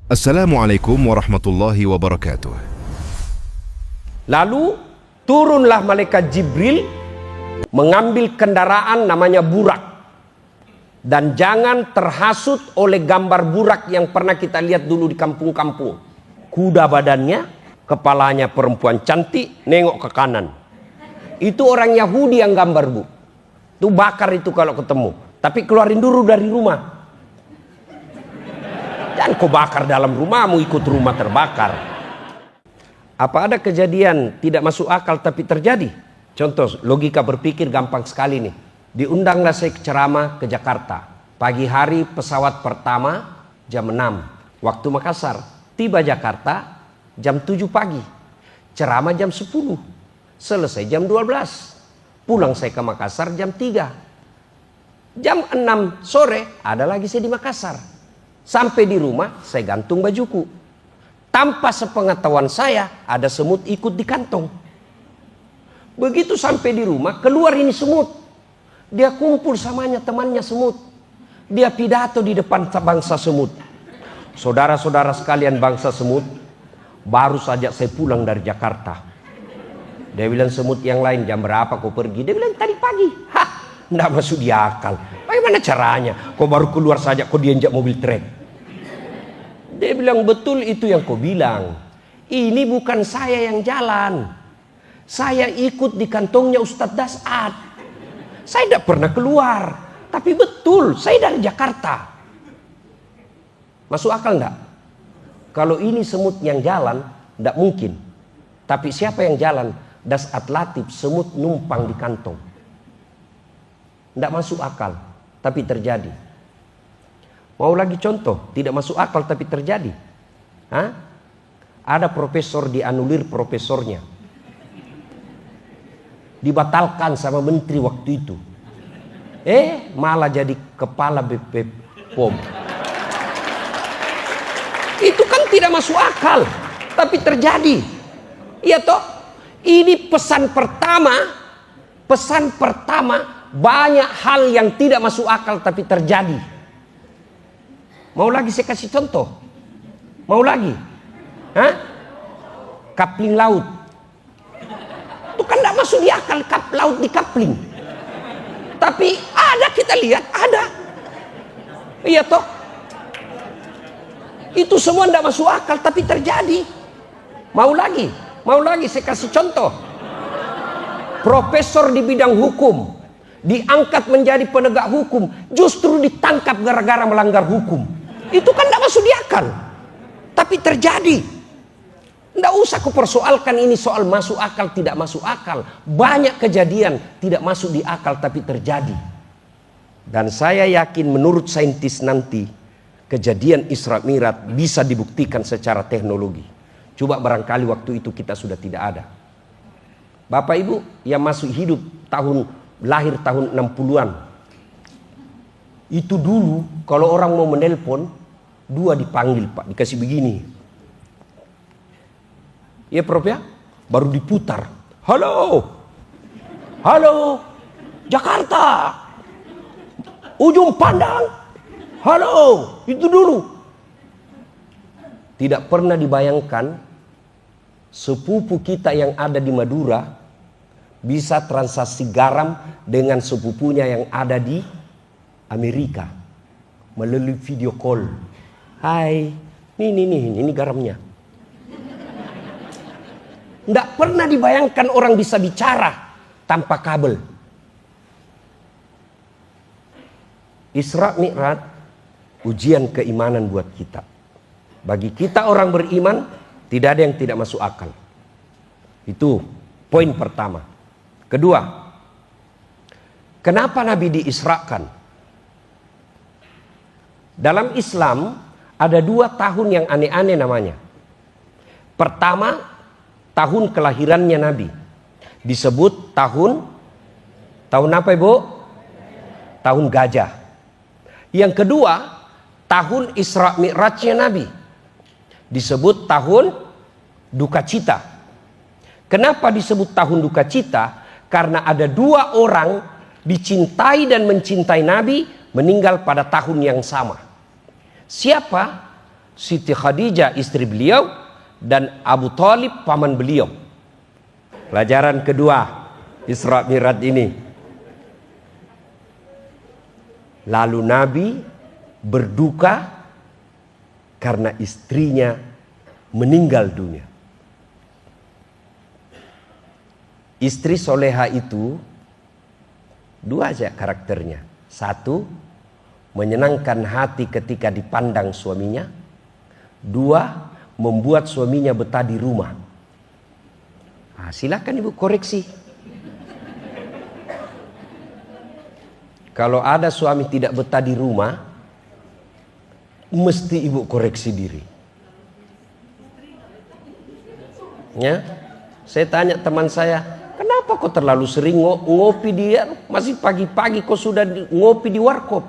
Assalamualaikum warahmatullahi wabarakatuh. Lalu turunlah malaikat Jibril mengambil kendaraan namanya burak. Dan jangan terhasut oleh gambar burak yang pernah kita lihat dulu di kampung-kampung. Kuda badannya, kepalanya perempuan cantik, nengok ke kanan. Itu orang Yahudi yang gambar, Bu. Itu bakar itu kalau ketemu. Tapi keluarin dulu dari rumah. Jangan kau bakar dalam rumahmu, ikut rumah terbakar. Apa ada kejadian tidak masuk akal tapi terjadi? Contoh, logika berpikir gampang sekali nih. Diundanglah saya ceramah ke Jakarta. Pagi hari pesawat pertama jam 6 waktu Makassar. Tiba Jakarta jam 7 pagi. Ceramah jam 10. Selesai jam 12. Pulang saya ke Makassar jam 3. Jam 6 sore ada lagi saya di Makassar. Sampai di rumah saya gantung bajuku. Tanpa sepengetahuan saya ada semut ikut di kantong. Begitu sampai di rumah keluar ini semut. Dia kumpul samanya temannya semut. Dia pidato di depan bangsa semut. Saudara-saudara sekalian bangsa semut, baru saja saya pulang dari Jakarta. Dia bilang semut yang lain, jam berapa kau pergi? Dia bilang tadi pagi. Hah, enggak masuk di akal. Bagaimana caranya? Kau baru keluar saja kau diinjak mobil trek. Dia bilang betul itu yang kau bilang. Ini bukan saya yang jalan. Saya ikut di kantongnya Ustadz Das'ad. Saya tidak pernah keluar. Tapi betul saya dari Jakarta. Masuk akal enggak? Kalau ini semut yang jalan, tidak mungkin. Tapi siapa yang jalan? Das'ad Latif, semut numpang di kantong. Tidak masuk akal, tapi terjadi. Mau lagi contoh, tidak masuk akal tapi terjadi. Hah? Ada profesor dianulir profesornya. Dibatalkan sama menteri waktu itu. Malah jadi kepala BP POM. Itu kan tidak masuk akal, tapi terjadi. Iya toh? Ini pesan pertama banyak hal yang tidak masuk akal tapi terjadi. Mau lagi saya kasih contoh? Mau lagi? Hah? Kapling laut. Itu kan tidak masuk di akal laut di kapling. Tapi ada, kita lihat ada. Iya toh? Itu semua tidak masuk akal tapi terjadi. Mau lagi? Mau lagi saya kasih contoh? Profesor di bidang hukum diangkat menjadi penegak hukum, justru ditangkap gara-gara melanggar hukum. Itu kan tidak masuk di akal, tapi terjadi. Tidak usah kupersoalkan ini soal masuk akal tidak masuk akal. Banyak kejadian tidak masuk di akal tapi terjadi. Dan saya yakin menurut saintis nanti kejadian Isra Mi'raj bisa dibuktikan secara teknologi. Coba barangkali waktu itu kita sudah tidak ada. Bapak Ibu yang masuk hidup lahir tahun 60-an. Itu dulu kalau orang mau menelpon, dua dipanggil Pak, dikasih begini. Ya Prof ya, baru diputar. Halo, halo, Jakarta, ujung pandang. Halo, itu dulu. Tidak pernah dibayangkan sepupu kita yang ada di Madura bisa transaksi garam dengan sepupunya yang ada di Amerika melalui video call. Hai, ini garamnya. Tidak pernah dibayangkan orang bisa bicara tanpa kabel. Isra Mi'raj ujian keimanan buat kita. Bagi kita orang beriman tidak ada yang tidak masuk akal. Itu poin pertama. Kedua, kenapa Nabi diisrakan? Dalam Islam ada 2 tahun yang aneh-aneh namanya. Pertama, tahun kelahirannya Nabi. Disebut tahun apa Ibu? Tahun gajah. Yang kedua, tahun Isra Mi'rajnya Nabi. Disebut tahun duka cita. Kenapa disebut tahun duka cita? Karena ada 2 orang dicintai dan mencintai Nabi meninggal pada tahun yang sama. Siapa? Siti Khadijah istri beliau, dan Abu Thalib paman beliau. Pelajaran kedua Isra Mi'raj ini. Lalu Nabi berduka karena istrinya meninggal dunia. Istri soleha itu dua aja karakternya. Satu, menyenangkan hati ketika dipandang suaminya. Dua, membuat suaminya betah di rumah. Nah, silakan ibu koreksi. Kalau ada suami tidak betah di rumah, mesti ibu koreksi diri. Ya, saya tanya teman saya, kenapa kau terlalu sering ngopi dia? Masih pagi-pagi kau sudah ngopi di warkop.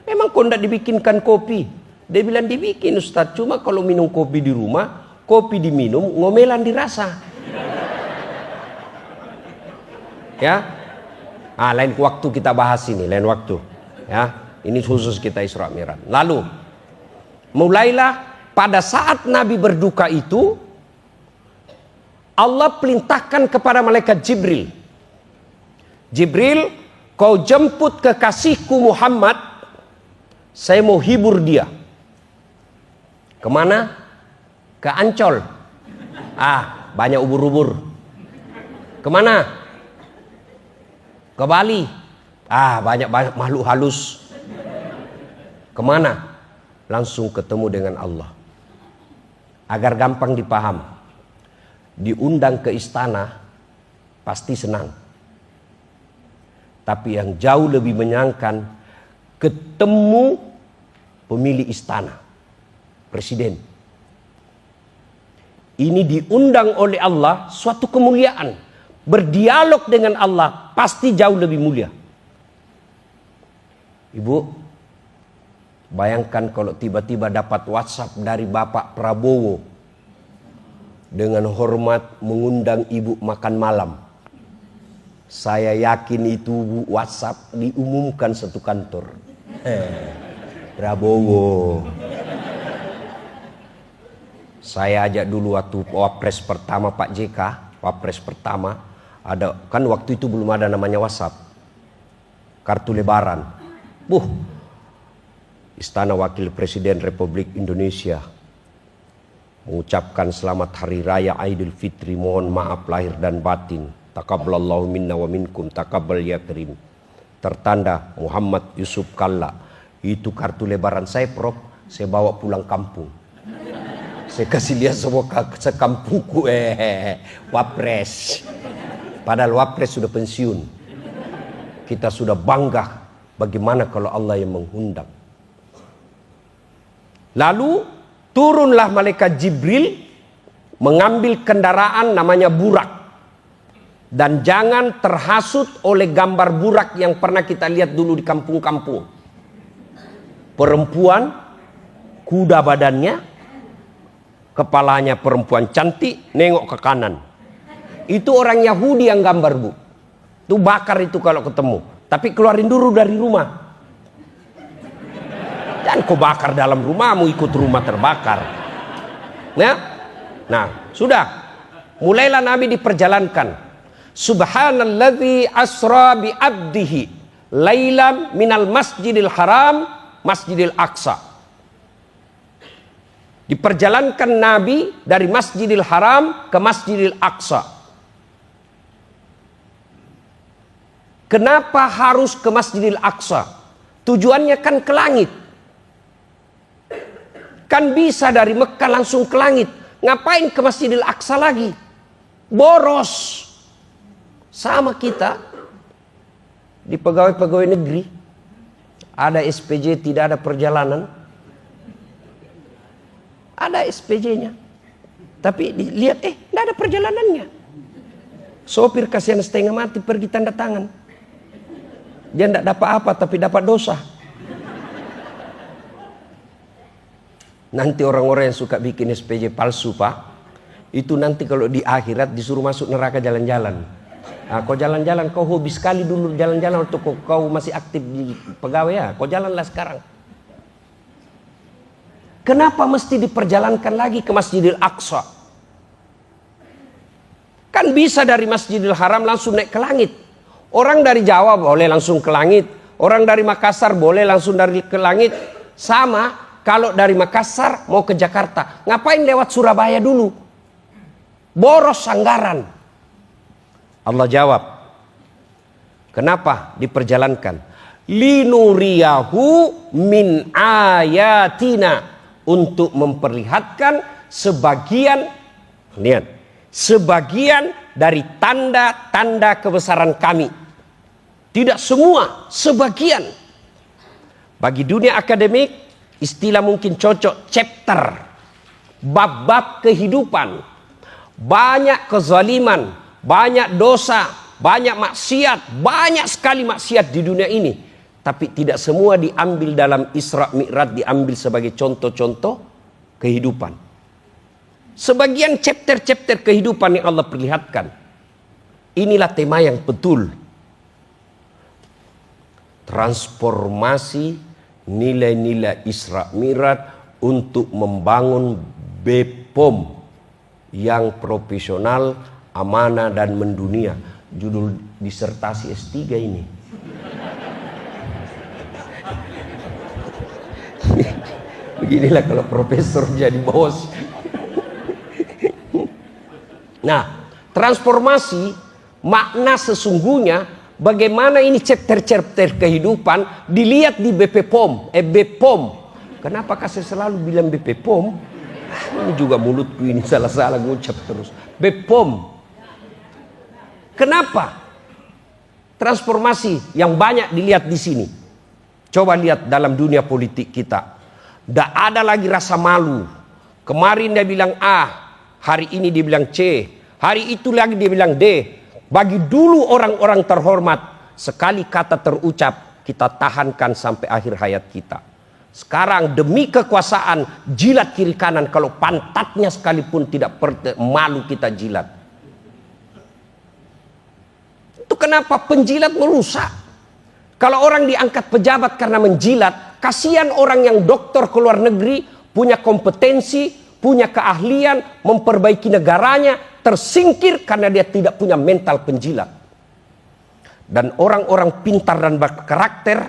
Memang kau tidak dibikinkan kopi? Dia bilang dibikin Ustadz, cuma kalau minum kopi di rumah, kopi diminum, ngomelan dirasa. Ya, lain waktu kita bahas ini, lain waktu. Ya, ini khusus kita Isra Mi'raj. Lalu, mulailah pada saat Nabi berduka itu, Allah perintahkan kepada malaikat Jibril. Jibril, kau jemput kekasihku Muhammad, saya mau hibur dia. Kemana? Ke Ancol. Banyak ubur-ubur. Kemana? Ke Bali. Banyak makhluk halus. Kemana? Langsung ketemu dengan Allah. Agar gampang dipaham. Diundang ke istana, pasti senang. Tapi yang jauh lebih menyenangkan, ketemu pemilik istana, presiden. Ini diundang oleh Allah, suatu kemuliaan. Berdialog dengan Allah pasti jauh lebih mulia. Ibu, bayangkan kalau tiba-tiba dapat WhatsApp dari Bapak Prabowo dengan hormat mengundang ibu makan malam. Saya yakin itu WhatsApp diumumkan satu kantor. Prabowo. Saya ajak dulu waktu Wapres pertama Pak JK, Wapres pertama. Ada kan waktu itu belum ada namanya WhatsApp, kartu lebaran. Istana Wakil Presiden Republik Indonesia mengucapkan selamat Hari Raya Idul Fitri, mohon maaf lahir dan batin. Taqabbalallahu minna wa minkum taqabbal ya karim. Tertanda Muhammad Yusuf Kalla. Itu kartu lebaran saya, Prof. Saya bawa pulang kampung. Saya kasih lihat semua sekampungku, Wapres. Padahal Wapres sudah pensiun. Kita sudah bangga. Bagaimana kalau Allah yang mengundang? Lalu turunlah malaikat Jibril mengambil kendaraan namanya burak. Dan jangan terhasut oleh gambar burak yang pernah kita lihat dulu di kampung-kampung. Perempuan, kuda badannya, kepalanya perempuan cantik, nengok ke kanan. Itu orang Yahudi yang gambar, Bu. Itu bakar itu kalau ketemu. Tapi keluarin dulu dari rumah. Dan kau bakar dalam rumahmu, ikut rumah terbakar. Ya? Nah, sudah. Mulailah Nabi diperjalankan. Subhanalladzi asra bi abdihi lailam minal masjidil haram masjidil aqsa. Diperjalankan Nabi dari Masjidil Haram ke Masjidil Aqsa. Kenapa harus ke Masjidil Aqsa? Tujuannya kan ke langit. Kan bisa dari Mekah langsung ke langit. Ngapain ke Masjidil Aqsa lagi? Boros. Sama kita di pegawai-pegawai negeri. Ada SPJ, tidak ada perjalanan. Ada SPJ-nya. Tapi dilihat, tidak ada perjalanannya. Sopir kasihan setengah mati pergi tanda tangan. Dia tidak dapat apa, tapi dapat dosa. Nanti orang-orang yang suka bikin SPJ palsu, Pak, itu nanti kalau di akhirat disuruh masuk neraka jalan-jalan. Nah, kau jalan-jalan, kau hobi sekali dulu jalan-jalan waktu kau masih aktif di pegawai ya. Kau jalanlah sekarang. Kenapa mesti diperjalankan lagi ke Masjidil Aqsa? Kan bisa dari Masjidil Haram langsung naik ke langit. Orang dari Jawa boleh langsung ke langit. Orang dari Makassar boleh langsung ke langit. Sama kalau dari Makassar mau ke Jakarta. Ngapain lewat Surabaya dulu? Boros anggaran. Allah jawab. Kenapa diperjalankan? Linuriyahu min ayatina. Untuk memperlihatkan sebagian, lihat, sebagian dari tanda-tanda kebesaran kami. Tidak semua, sebagian. Bagi dunia akademik, istilah mungkin cocok chapter, bab-bab kehidupan. Banyak kezaliman, banyak dosa, banyak maksiat, banyak sekali maksiat di dunia ini. Tapi tidak semua diambil dalam Isra Mi'raj, diambil sebagai contoh-contoh kehidupan. Sebagian chapter-chapter kehidupan yang Allah perlihatkan. Inilah tema yang betul. Transformasi nilai-nilai Isra Mi'raj untuk membangun BPOM yang profesional, amanah dan mendunia. Judul disertasi S3 ini. Beginilah kalau profesor jadi bos. Nah, transformasi makna sesungguhnya bagaimana ini chapter-chapter kehidupan dilihat di BPOM. BPOM. Kenapa saya selalu bilang BPOM? Ini juga mulutku ini salah-salah ngucap terus. BPOM. Kenapa? Transformasi yang banyak dilihat di sini. Coba lihat dalam dunia politik kita. Tidak ada lagi rasa malu. Kemarin dia bilang A, hari ini dia bilang C, hari itu lagi dia bilang D. Bagi dulu orang-orang terhormat, sekali kata terucap, kita tahankan sampai akhir hayat kita. Sekarang demi kekuasaan, jilat kiri kanan, kalau pantatnya sekalipun tidak malu kita jilat. Itu kenapa penjilat merusak. Kalau orang diangkat pejabat karena menjilat, kasihan orang yang doktor ke luar negeri, punya kompetensi, punya keahlian, memperbaiki negaranya, tersingkir karena dia tidak punya mental penjilat. Dan orang-orang pintar dan berkarakter,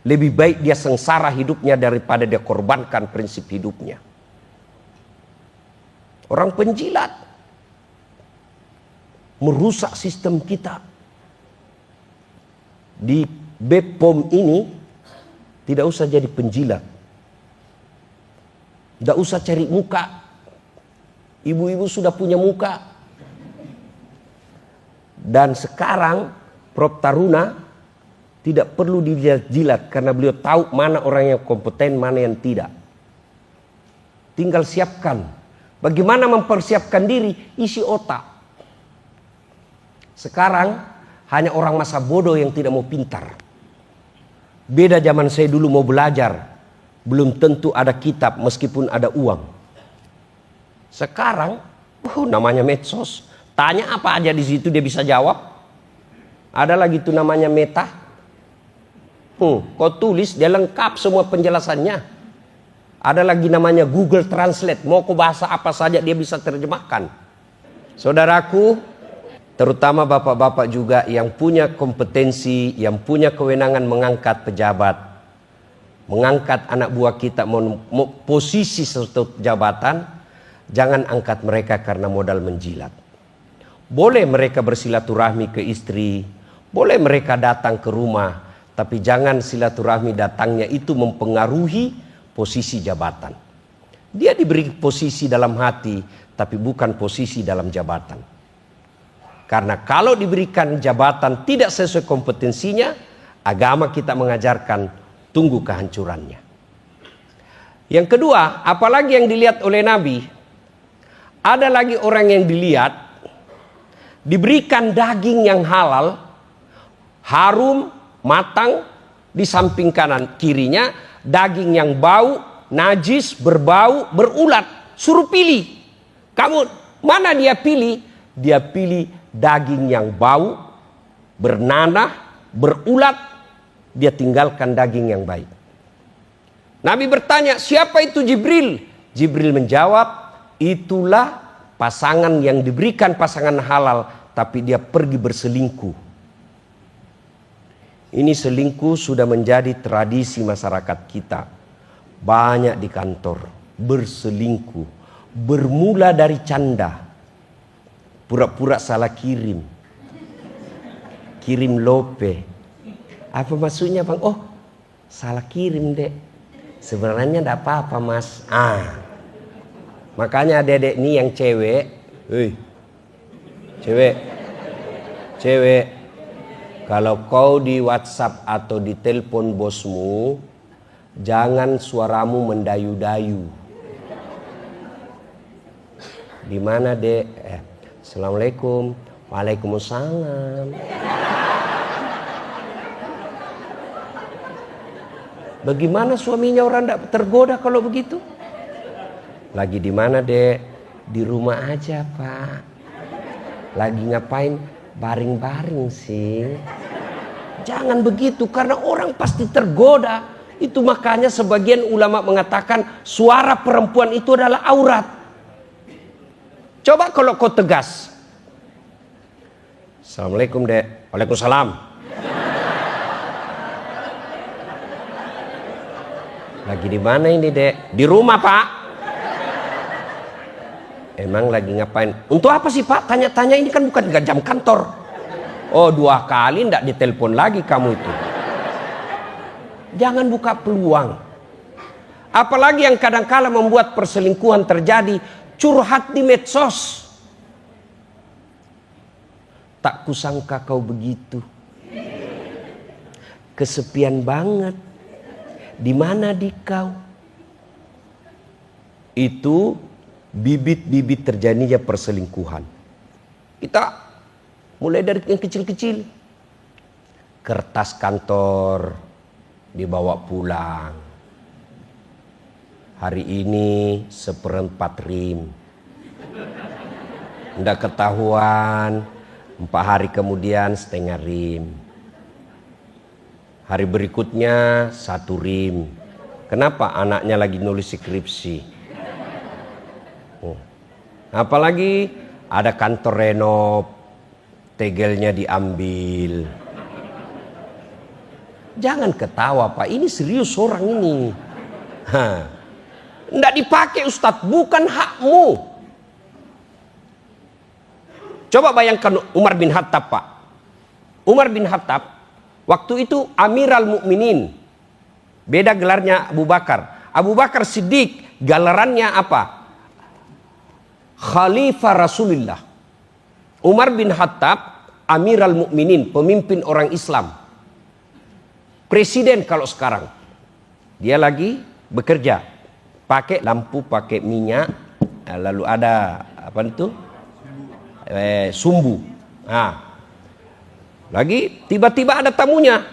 lebih baik dia sengsara hidupnya daripada dia korbankan prinsip hidupnya. Orang penjilat merusak sistem kita. Di BPOM ini tidak usah jadi penjilat. Tidak usah cari muka. Ibu-ibu sudah punya muka. Dan sekarang Prof. Taruna tidak perlu dijilat karena beliau tahu mana orang yang kompeten, mana yang tidak. Tinggal siapkan. Bagaimana mempersiapkan diri? Isi otak. Sekarang hanya orang masa bodoh yang tidak mau pintar. Beda zaman saya dulu mau belajar, belum tentu ada kitab meskipun ada uang. Sekarang, namanya medsos. Tanya apa aja di situ dia bisa jawab. Ada lagi tuh namanya Meta. Kau tulis dia lengkap semua penjelasannya. Ada lagi namanya Google Translate. Mau kau bahasa apa saja dia bisa terjemahkan. Saudaraku, terutama bapak-bapak juga yang punya kompetensi, yang punya kewenangan mengangkat pejabat, mengangkat anak buah kita mau posisi suatu jabatan, jangan angkat mereka karena modal menjilat. Boleh mereka bersilaturahmi ke istri, boleh mereka datang ke rumah, tapi jangan silaturahmi datangnya itu mempengaruhi posisi jabatan. Dia diberi posisi dalam hati, tapi bukan posisi dalam jabatan. Karena kalau diberikan jabatan tidak sesuai kompetensinya, agama kita mengajarkan tunggu kehancurannya. Yang kedua, apalagi yang dilihat oleh Nabi, ada lagi orang yang dilihat, diberikan daging yang halal, harum, matang, di samping kanan kirinya, daging yang bau, najis, berbau, berulat, suruh pilih. Kamu, mana dia pilih? Dia pilih daging yang bau, bernanah, berulat, dia tinggalkan daging yang baik. Nabi bertanya, siapa itu Jibril? Jibril menjawab, itulah pasangan yang diberikan pasangan halal, tapi dia pergi berselingkuh. Ini selingkuh sudah menjadi tradisi masyarakat kita. Banyak di kantor berselingkuh. Bermula dari canda. Pura-pura salah kirim. Kirim lope. Apa maksudnya bang? Oh, salah kirim dek. Sebenarnya tidak apa-apa mas. Makanya dedek nih yang cewek. Cewek. Kalau kau di WhatsApp atau di telepon bosmu, jangan suaramu mendayu-dayu. Di mana dek? Assalamualaikum. Waalaikumsalam. Bagaimana suaminya orang tidak tergoda kalau begitu? Lagi di mana dek? Di rumah aja pak. Lagi ngapain? Baring-baring sih. Jangan begitu karena orang pasti tergoda. Itu makanya sebagian ulama mengatakan suara perempuan itu adalah aurat. Coba kalau kau tegas. Assalamualaikum dek. Waalaikumsalam. Lagi di mana ini dek? Di rumah pak. Emang lagi ngapain? Untuk apa sih pak? Tanya-tanya ini kan bukan jam kantor. Oh 2 kali ndak ditelepon lagi kamu itu. Jangan buka peluang. Apalagi yang kadang-kala membuat perselingkuhan terjadi, curhat di medsos. Tak kusangka kau begitu. Kesepian banget. Di mana di kau? Itu bibit-bibit terjadinya perselingkuhan. Kita mulai dari yang kecil-kecil. Kertas kantor dibawa pulang. Hari ini 1/4 rim. Nggak ketahuan, 4 hari kemudian 1/2 rim. Hari berikutnya 1 rim. Kenapa? Anaknya lagi nulis skripsi. Apalagi ada kantor renov, tegelnya diambil. Jangan ketawa pak, ini serius orang ini. Nggak dipakai Ustadz, bukan hakmu. Coba bayangkan Umar bin Khattab pak. Umar bin Khattab waktu itu Amiral Mukminin. Beda gelarnya Abu Bakar. Abu Bakar Siddiq gelarannya apa? Khalifah Rasulullah. Umar bin Khattab Amiral Mukminin, pemimpin orang Islam. Presiden kalau sekarang. Dia lagi bekerja. Pakai lampu, pakai minyak. Lalu ada apa itu? Sumbu. Lagi tiba-tiba ada tamunya.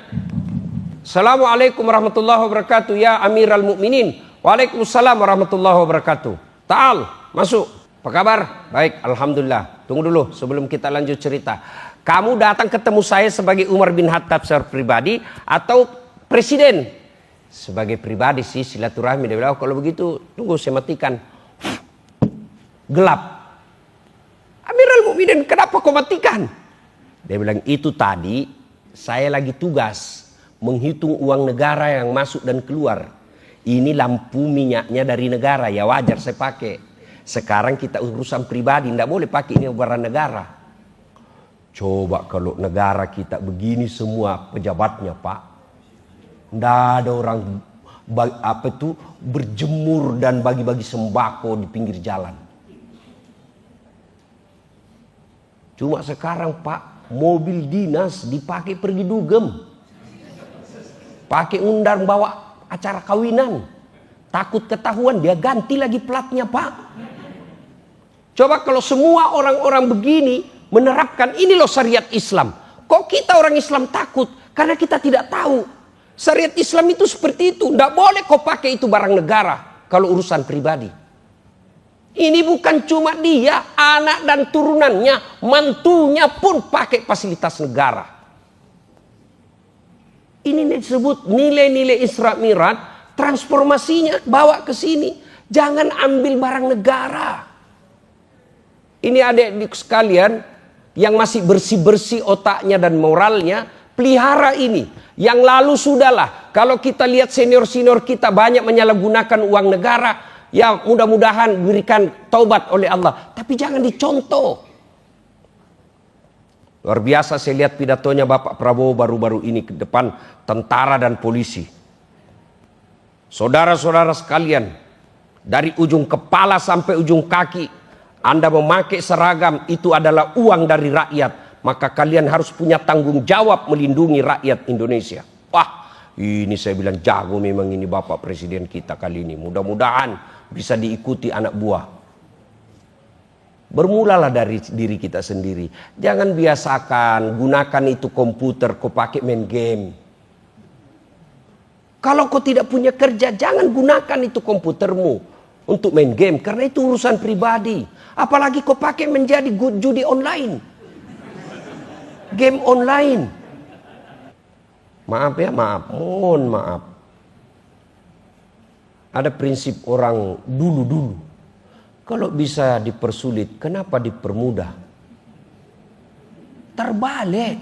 Assalamualaikum warahmatullahi wabarakatuh ya Amiral Mukminin. Waalaikumsalam warahmatullahi wabarakatuh. Ta'al, masuk. Apa kabar? Baik, alhamdulillah. Tunggu dulu sebelum kita lanjut cerita. Kamu datang ketemu saya sebagai Umar bin Khattab secara pribadi atau presiden? Sebagai pribadi sih, silaturahmi. Dia bilang, kalau begitu tunggu saya matikan. Gelap. Amiral Mukminin, kenapa kau matikan? Dia bilang, itu tadi saya lagi tugas menghitung uang negara yang masuk dan keluar. Ini lampu minyaknya dari negara, ya wajar saya pakai. Sekarang kita urusan pribadi, tidak boleh pakai ini barang negara. Coba kalau negara kita begini semua pejabatnya pak. Tidak ada orang berjemur dan bagi-bagi sembako di pinggir jalan. Cuma sekarang pak, mobil dinas dipakai pergi dugem. Pakai undang bawa acara kawinan. Takut ketahuan, dia ganti lagi platnya pak. Coba kalau semua orang-orang begini menerapkan ini loh syariat Islam. Kok kita orang Islam takut? Karena kita tidak tahu. Syariat Islam itu seperti itu. Tidak boleh kau pakai itu barang negara kalau urusan pribadi. Ini bukan cuma dia, anak dan turunannya, mantunya pun pakai fasilitas negara. Ini disebut nilai-nilai Isra Mi'raj transformasinya bawa ke sini. Jangan ambil barang negara. Ini adik-adik sekalian yang masih bersih-bersih otaknya dan moralnya, pelihara ini. Yang lalu sudahlah. Kalau kita lihat senior-senior kita banyak menyalahgunakan uang negara, ya mudah-mudahan berikan taubat oleh Allah. Tapi jangan dicontoh. Luar biasa saya lihat pidatonya Bapak Prabowo baru-baru ini ke depan tentara dan polisi. Saudara-saudara sekalian, dari ujung kepala sampai ujung kaki, Anda memakai seragam, itu adalah uang dari rakyat. Maka kalian harus punya tanggung jawab melindungi rakyat Indonesia. Wah, ini saya bilang jago memang ini Bapak Presiden kita kali ini. Mudah-mudahan bisa diikuti anak buah. Bermulalah dari diri kita sendiri. Jangan biasakan gunakan itu komputer kau pakai main game. Kalau kau tidak punya kerja, jangan gunakan itu komputermu untuk main game. Karena itu urusan pribadi. Apalagi kau pakai menjadi judi online. Game online. Maaf ya, maaf. Mohon maaf. Ada prinsip orang dulu-dulu. Kalau bisa dipersulit, kenapa dipermudah? Terbalik.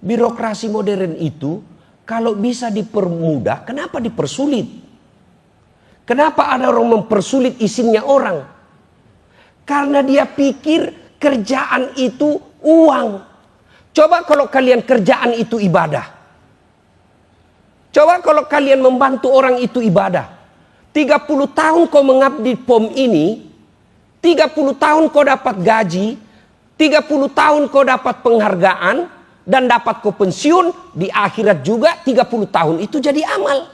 Birokrasi modern itu, kalau bisa dipermudah, kenapa dipersulit? Kenapa ada orang mempersulit isinya orang? Karena dia pikir kerjaan itu uang. Coba kalau kalian kerjaan itu ibadah. Coba kalau kalian membantu orang itu ibadah. 30 tahun kau mengabdi POM ini, 30 tahun kau dapat gaji, 30 tahun kau dapat penghargaan, dan dapat kau pensiun, di akhirat juga 30 tahun itu jadi amal.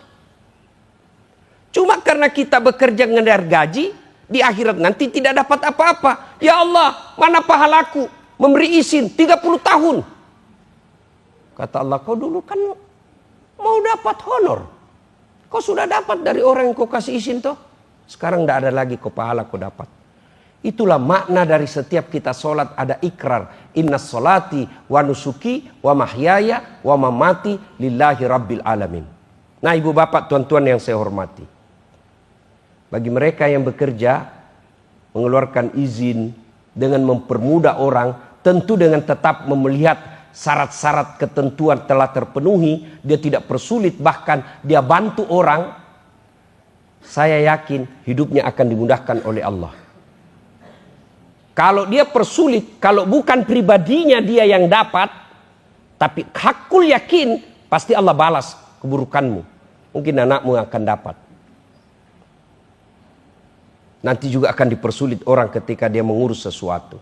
Cuma karena kita bekerja ngejar gaji, di akhirat nanti tidak dapat apa-apa. Ya Allah, mana pahalaku memberi izin 30 tahun. Kata Allah, kau dulu kan mau dapat honor. Kau sudah dapat dari orang yang kau kasih izin toh. Sekarang tidak ada lagi kau pahala kau dapat. Itulah makna dari setiap kita sholat ada ikrar. Inna sholati wa nusuki wa mahyaya wa mamati lillahi rabbil alamin. Nah ibu bapak tuan-tuan yang saya hormati. Bagi mereka yang bekerja mengeluarkan izin dengan mempermudah orang. Tentu dengan tetap melihat syarat-syarat ketentuan telah terpenuhi, dia tidak persulit, bahkan dia bantu orang, saya yakin hidupnya akan dimudahkan oleh Allah. Kalau dia persulit, kalau bukan pribadinya dia yang dapat, tapi hakul yakin, pasti Allah balas keburukanmu. Mungkin anakmu akan dapat. Nanti juga akan dipersulit orang ketika dia mengurus sesuatu.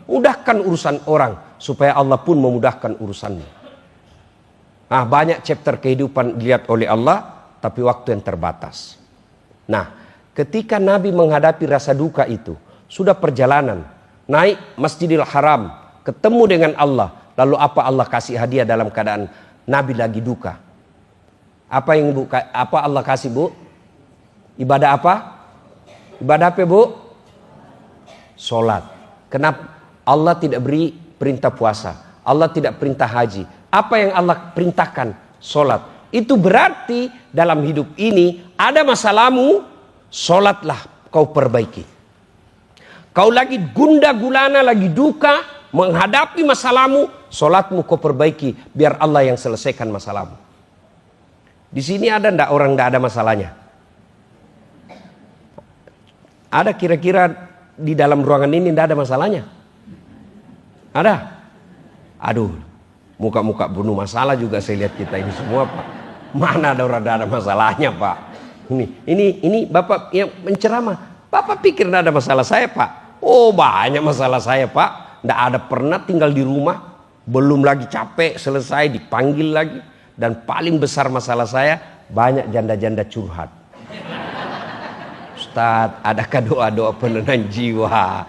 Mudahkan urusan orang supaya Allah pun memudahkan urusanmu. Nah, banyak chapter kehidupan dilihat oleh Allah, tapi waktu yang terbatas. Nah, ketika Nabi menghadapi rasa duka itu, sudah perjalanan, naik Masjidil Haram, ketemu dengan Allah, lalu apa Allah kasih hadiah dalam keadaan Nabi lagi duka? Apa yang apa Allah kasih, Bu? Ibadah apa? Ibadah apa, Bu? Salat. Kenapa? Allah tidak beri perintah puasa. Allah tidak perintah haji. Apa yang Allah perintahkan? Salat. Itu berarti dalam hidup ini ada masalahmu, salatlah kau perbaiki. Kau lagi gundah gulana, lagi duka, menghadapi masalahmu, salatmu kau perbaiki. Biar Allah yang selesaikan masalahmu. Di sini ada ndak orang ndak ada masalahnya? Ada kira-kira di dalam ruangan ini ndak ada masalahnya? Ada? Aduh, muka-muka penuh masalah juga saya lihat kita ini semua, Pak. Mana ada orang ada masalahnya, Pak? Ini Bapak yang menceramah. Bapak pikir tidak ada masalah saya, Pak? Oh, banyak masalah saya, Pak. Tidak ada pernah tinggal di rumah, belum lagi capek, selesai dipanggil lagi. Dan paling besar masalah saya, banyak janda-janda curhat. Ustadz, adakah doa-doa penenang jiwa?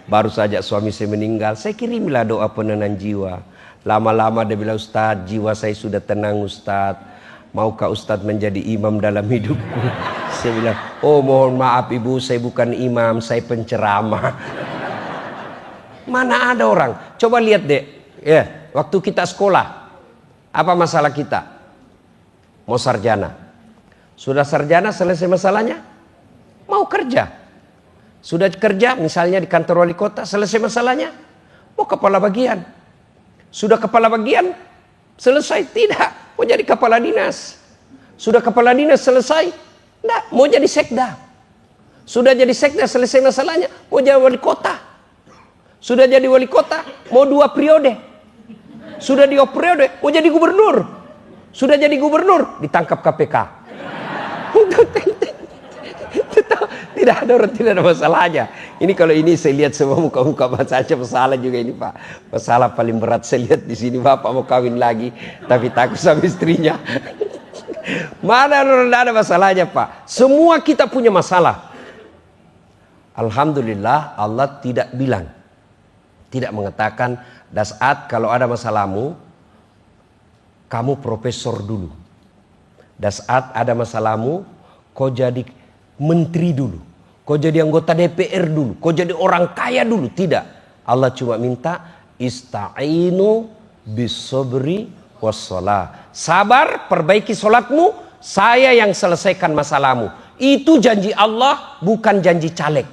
Baru saja suami saya meninggal, saya kirimlah doa penenang jiwa. Lama-lama dia bilang, Ustadz, jiwa saya sudah tenang, Ustadz. Maukah Ustadz menjadi imam dalam hidupku? Saya bilang, oh mohon maaf ibu, saya bukan imam, saya penceramah. Mana ada orang? Coba lihat deh, ya, waktu kita sekolah, apa masalah kita? Mau sarjana. Sudah sarjana, selesai masalahnya, mau kerja. Sudah kerja, misalnya di kantor wali kota, selesai masalahnya, mau kepala bagian. Sudah kepala bagian, selesai, tidak, mau jadi kepala dinas. Sudah kepala dinas selesai, tidak, mau jadi sekda. Sudah jadi sekda, selesai masalahnya, mau jadi wali kota. Sudah jadi wali kota, mau 2 periode. Sudah 2 periode, mau jadi gubernur. Sudah jadi gubernur, ditangkap KPK. Tidak ada orang, tidak ada masalahnya. Ini kalau ini saya lihat semua muka-muka saja masalah juga ini Pak. Masalah paling berat saya lihat di sini, bapak mau kawin lagi tapi takut sama istrinya. Mana tidak ada masalahnya Pak. Semua kita punya masalah. Alhamdulillah Allah tidak bilang, tidak mengatakan Dasat kalau ada masalahmu kamu profesor dulu. Dasat ada masalahmu kau jadi menteri dulu. Kau jadi anggota DPR dulu. Kau jadi orang kaya dulu. Tidak. Allah cuma minta ista'inu bisobri wassalah. Sabar, perbaiki solatmu. Saya yang selesaikan masalahmu. Itu janji Allah, bukan janji caleg.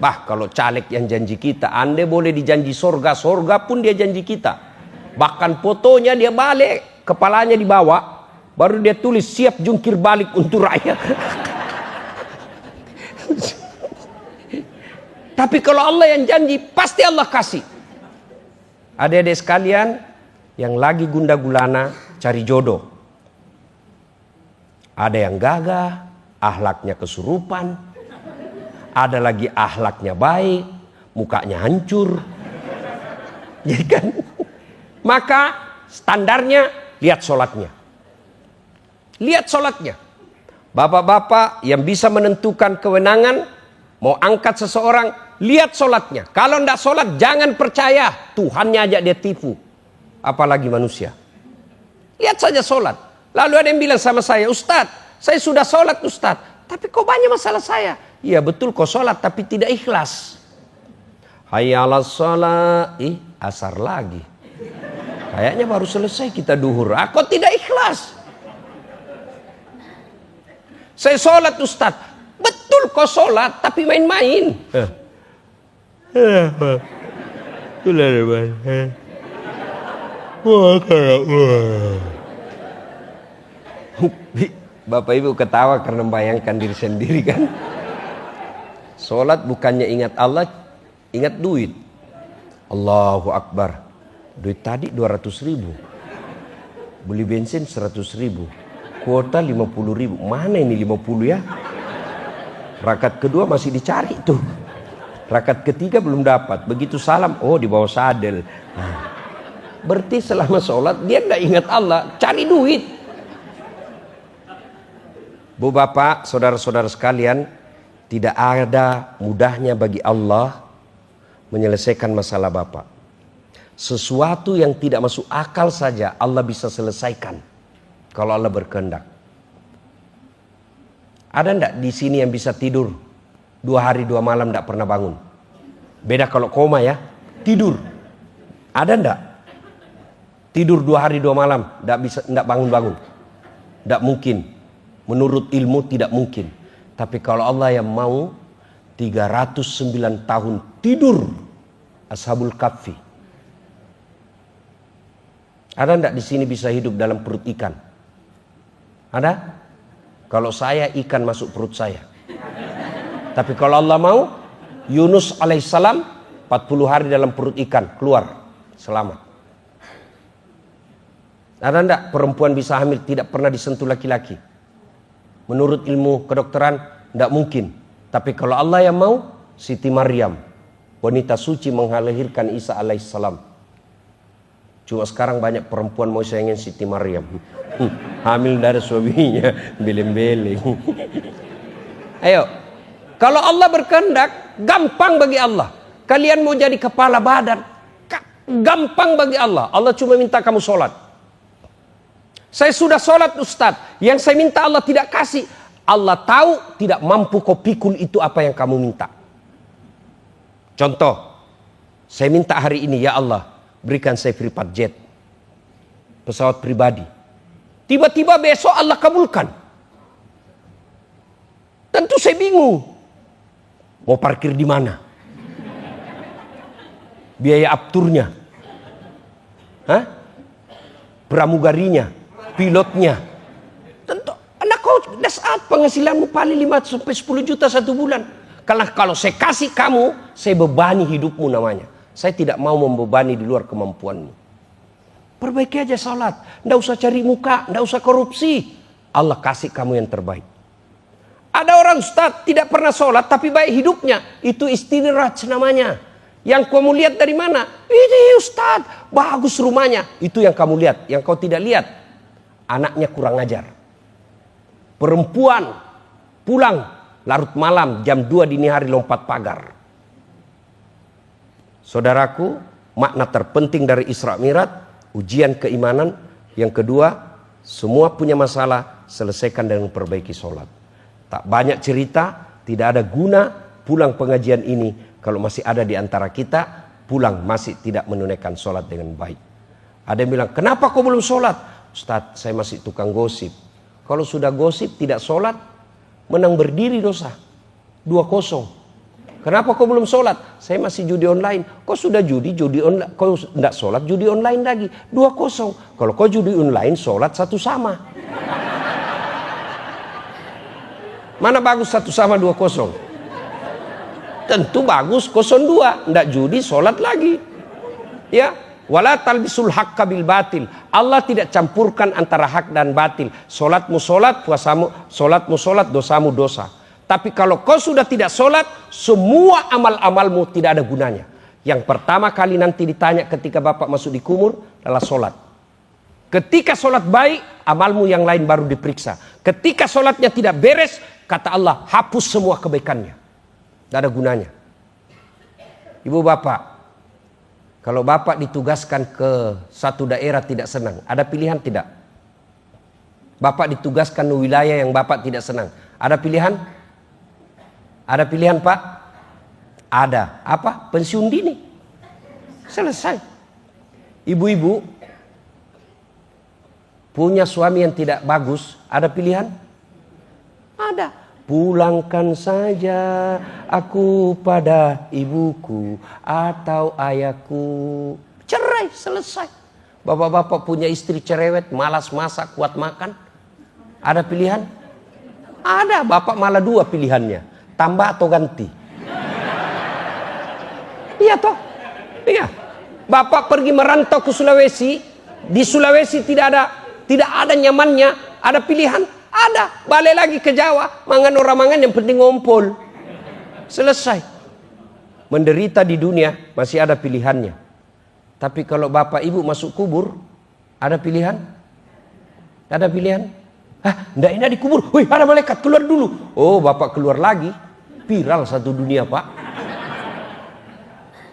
Bah, kalau caleg yang janji kita, Anda boleh dijanji sorga. Sorga pun dia janji kita. Bahkan fotonya dia balik, kepalanya dibawa. Baru dia tulis siap jungkir balik untuk rakyat. Tapi kalau Allah yang janji, pasti Allah kasih. Adik-adik sekalian yang lagi gundah gulana cari jodoh. Ada yang gagah, akhlaknya kesurupan. Ada lagi akhlaknya baik, mukanya hancur. Jadi kan, maka standarnya lihat sholatnya. Lihat sholatnya. Bapak-bapak yang bisa menentukan kewenangan, mau angkat seseorang, lihat sholatnya. Kalau tidak sholat, jangan percaya. Tuhannya aja dia tipu. Apalagi manusia. Lihat saja sholat. Lalu ada yang bilang sama saya, Ustadz, saya sudah sholat Ustadz. Tapi kok banyak masalah saya? Iya betul kok sholat, tapi tidak ikhlas. Hayya 'alas sholat. Asar lagi. Kayaknya baru selesai kita duhur. Kok tidak ikhlas? Saya sholat Ustadz. Betul kok sholat, tapi main-main. Bapak Ibu ketawa karena membayangkan diri sendiri kan. Sholat bukannya ingat Allah, ingat duit. Allahu Akbar. Duit tadi 200.000. Beli bensin 100.000. Kuota 50.000. Mana ini 50 ya? Rakaat kedua masih dicari tuh. Rakaat ketiga belum dapat. Begitu salam, oh di bawah sadel. Nah, berarti selama sholat dia nggak ingat Allah, cari duit. Bu bapak, saudara-saudara sekalian, tidak ada mudahnya bagi Allah menyelesaikan masalah bapak. Sesuatu yang tidak masuk akal saja Allah bisa selesaikan kalau Allah berkehendak. Ada enggak di sini yang bisa tidur 2 hari 2 malam enggak pernah bangun? Beda kalau koma ya, tidur. Ada enggak? Tidur 2 hari 2 malam enggak bangun-bangun. Enggak mungkin. Menurut ilmu tidak mungkin. Tapi kalau Allah yang mau 309 tahun tidur Ashabul Kahfi. Ada enggak di sini bisa hidup dalam perut ikan? Ada? Kalau saya ikan masuk perut saya. Tapi kalau Allah mau, Yunus alaihissalam 40 hari dalam perut ikan keluar selamat. Ada enggak perempuan bisa hamil tidak pernah disentuh laki-laki? Menurut ilmu kedokteran tidak mungkin. Tapi kalau Allah yang mau, Siti Maryam, wanita suci mengalahirkan Isa alaihissalam. Cuma sekarang banyak perempuan mau sayangin Siti Maryam. Hamil dari suaminya, beleng-beleng. Ayo, kalau Allah berkehendak, gampang bagi Allah. Kalian mau jadi kepala badan, gampang bagi Allah. Allah cuma minta kamu sholat. Saya sudah sholat Ustadz, yang saya minta Allah tidak kasih. Allah tahu tidak mampu kau pikul itu apa yang kamu minta. Contoh, saya minta hari ini, ya Allah, berikan saya private jet, pesawat pribadi. Tiba-tiba besok Allah kabulkan. Tentu saya bingung. Mau parkir di mana? Biaya apturnya. Hah? Pramugarinya, pilotnya. Tentu, anak kau saat penghasilanmu paling 5 sampai 10 juta satu bulan. Karena kalau saya kasih kamu, saya bebani hidupmu namanya. Saya tidak mau membebani di luar kemampuanmu. Perbaiki aja salat. Nggak usah cari muka, nggak usah korupsi. Allah kasih kamu yang terbaik. Ada orang Ustaz tidak pernah sholat tapi baik hidupnya. Itu istidraj namanya. Yang kamu lihat dari mana? Ini Ustaz, bagus rumahnya. Itu yang kamu lihat. Yang kau tidak lihat, anaknya kurang ajar. Perempuan pulang larut malam jam 2 dini hari lompat pagar. Saudaraku, makna terpenting dari Isra Mi'raj, ujian keimanan. Yang kedua, semua punya masalah, selesaikan dengan perbaiki sholat. Tak banyak cerita, tidak ada guna pulang pengajian ini kalau masih ada di antara kita pulang masih tidak menunaikan sholat dengan baik. Ada yang bilang, kenapa kau belum sholat? Ustaz, saya masih tukang gosip. Kalau sudah gosip tidak sholat, menang berdiri dosa. 2-0. Kenapa kau belum sholat? Saya masih judi online. Kau sudah judi online. Kau tidak sholat, judi online lagi. 2-0. Kalau kau judi online, sholat satu sama. Mana bagus 1 sama 2-0? Tentu bagus 0-2. Tidak judi, sholat lagi. Ya, wala talbisul haqqa bil batil. Allah tidak campurkan antara hak dan batil. Sholatmu sholat, puasamu sholatmu sholat, dosamu dosa. Tapi kalau kau sudah tidak sholat, semua amal-amalmu tidak ada gunanya. Yang pertama kali nanti ditanya ketika Bapak masuk di kubur adalah sholat. Ketika sholat baik, amalmu yang lain baru diperiksa. Ketika sholatnya tidak beres, kata Allah, hapus semua kebaikannya. Tidak ada gunanya. Ibu bapak, kalau bapak ditugaskan ke satu daerah tidak senang, ada pilihan tidak? Bapak ditugaskan di wilayah yang bapak tidak senang, ada pilihan? Ada pilihan pak? Ada. Apa? Pensiun dini. Selesai. Ibu-ibu punya suami yang tidak bagus, ada pilihan? Ada. Pulangkan saja aku pada ibuku atau ayahku. Cerai, selesai. Bapak-bapak punya istri cerewet, malas masak, kuat makan. Ada pilihan? Ada. Bapak malah 2 pilihannya. Tambah atau ganti. Iya toh? Iya. Bapak pergi merantau ke Sulawesi. Di Sulawesi tidak ada nyamannya. Ada pilihan? Ada. Balik lagi ke Jawa. Mangan orang mangan yang penting ngompol. Selesai. Menderita di dunia masih ada pilihannya. Tapi kalau bapak ibu masuk kubur, ada pilihan? Ada pilihan? Hah, enggak enak di kubur. Wih, ada malaikat, keluar dulu. Oh, bapak keluar lagi. Viral satu dunia, Pak.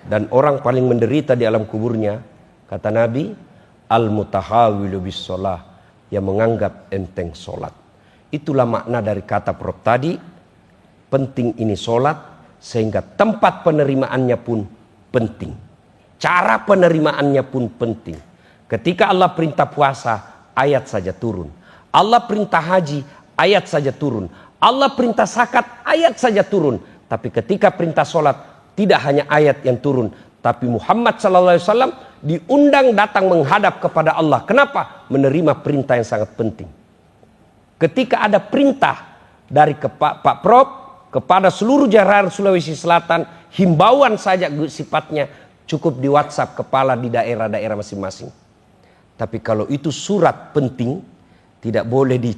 Dan orang paling menderita di alam kuburnya, kata Nabi, al-mutahawilu bis sholah, yang menganggap enteng sholat. Itulah makna dari kata Prof tadi. Penting ini sholat, sehingga tempat penerimaannya pun penting. Cara penerimaannya pun penting. Ketika Allah perintah puasa, ayat saja turun. Allah perintah haji, ayat saja turun. Allah perintah zakat, ayat saja turun. Tapi ketika perintah sholat, tidak hanya ayat yang turun, tapi Muhammad SAW diundang datang menghadap kepada Allah. Kenapa? Menerima perintah yang sangat penting. Ketika ada perintah dari Pak Prof kepada seluruh jajaran Sulawesi Selatan, himbauan saja sifatnya, cukup di WhatsApp kepala di daerah-daerah masing-masing. Tapi kalau itu surat penting, tidak boleh di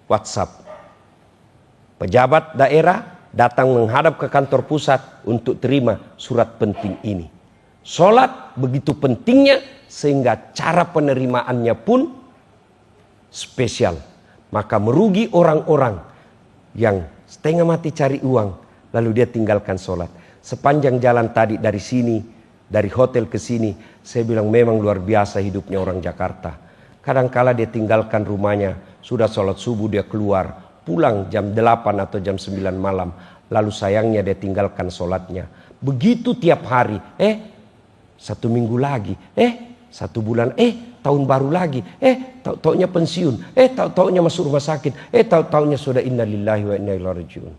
WhatsApp. Pejabat daerah datang menghadap ke kantor pusat untuk terima surat penting ini. Sholat begitu pentingnya sehingga cara penerimaannya pun spesial. Maka merugi orang-orang yang setengah mati cari uang lalu dia tinggalkan sholat. Sepanjang jalan tadi dari sini, dari hotel ke sini, saya bilang memang luar biasa hidupnya orang Jakarta. Kadangkala dia tinggalkan rumahnya, sudah sholat subuh dia keluar, pulang jam 8 atau jam 9 malam. Lalu sayangnya dia tinggalkan sholatnya. Begitu tiap hari. 1 minggu lagi. 1 bulan. tahun baru lagi, tahu-taunya pensiun, tahu-taunya masuk rumah sakit, tahu-taunya sudah inna lillahi wa inna ilaihi rajiun.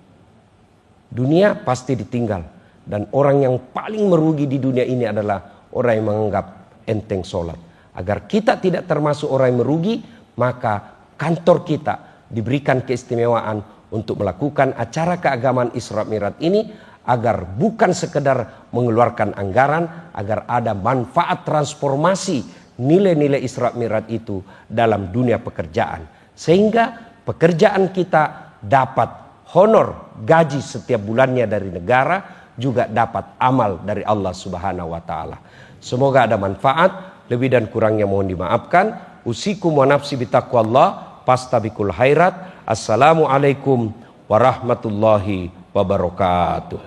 Dunia pasti ditinggal, dan orang yang paling merugi di dunia ini adalah orang yang menganggap enteng sholat. Agar kita tidak termasuk orang yang merugi, maka kantor kita diberikan keistimewaan untuk melakukan acara keagamaan Isra Mi'raj ini, agar bukan sekedar mengeluarkan anggaran, agar ada manfaat transformasi nilai-nilai Isra Mi'raj itu dalam dunia pekerjaan, sehingga pekerjaan kita dapat honor, gaji setiap bulannya dari negara, juga dapat amal dari Allah Subhanahu wa taala. Semoga ada manfaat, lebih dan kurangnya mohon dimaafkan. Usikum wa nafsi bitaqwallah, fastabiqul khairat. Assalamualaikum warahmatullahi wabarakatuh.